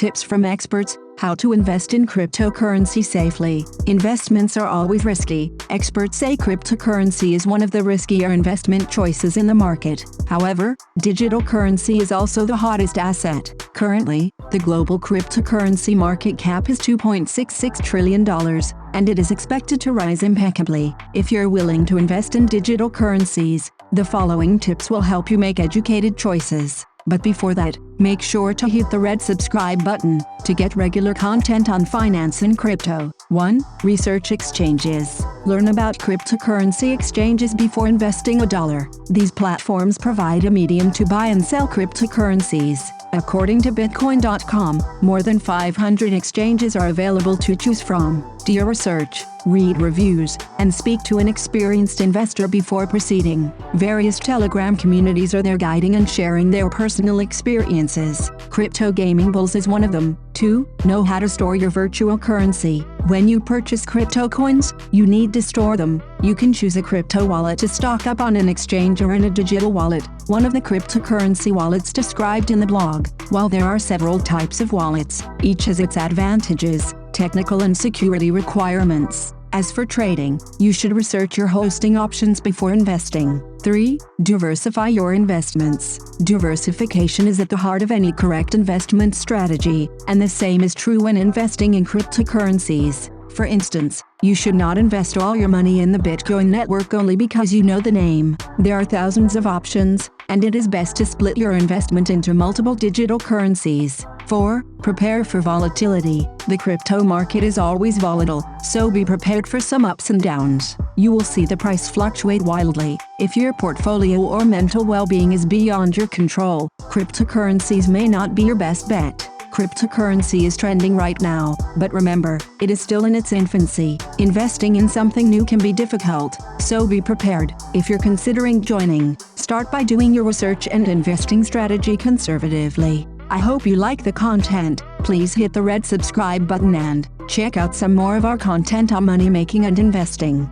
tips from experts, how to invest in cryptocurrency safely. Investments are always risky. Experts say cryptocurrency is one of the riskier investment choices in the market. However, digital currency is also the hottest asset. Currently, the global cryptocurrency market cap is $2.66 trillion, and it is expected to rise impeccably. If you're willing to invest in digital currencies, the following tips will help you make educated choices. But before that, make sure to hit the red subscribe button to get regular content on finance and crypto. 1. Research exchanges. Learn about cryptocurrency exchanges before investing $1. These platforms provide a medium to buy and sell cryptocurrencies. According to Bitcoin.com, more than 500 exchanges are available to choose from. Do your research, read reviews, and speak to an experienced investor before proceeding. Various Telegram communities are there guiding and sharing their personal experiences. Crypto Gaming Bulls is one of them. 2. Know how to store your virtual currency. When you purchase crypto coins, you need to store them. You can choose a crypto wallet to stock up on an exchange or in a digital wallet, one of the cryptocurrency wallets described in the blog. While there are several types of wallets, each has its advantages, technical and security requirements. As for trading, you should research your hosting options before investing. 3. Diversify your investments. Diversification is at the heart of any correct investment strategy, and the same is true when investing in cryptocurrencies. For instance, you should not invest all your money in the Bitcoin network only because you know the name. There are thousands of options, and it is best to split your investment into multiple digital currencies. 4. Prepare for volatility. The crypto market is always volatile, so be prepared for some ups and downs. You will see the price fluctuate wildly. If your portfolio or mental well-being is beyond your control, cryptocurrencies may not be your best bet. Cryptocurrency is trending right now, but remember, it is still in its infancy. Investing in something new can be difficult, so be prepared. If you're considering joining, start by doing your research and investing strategy conservatively. I hope you like the content. Please hit the red subscribe button and check out some more of our content on money making and investing.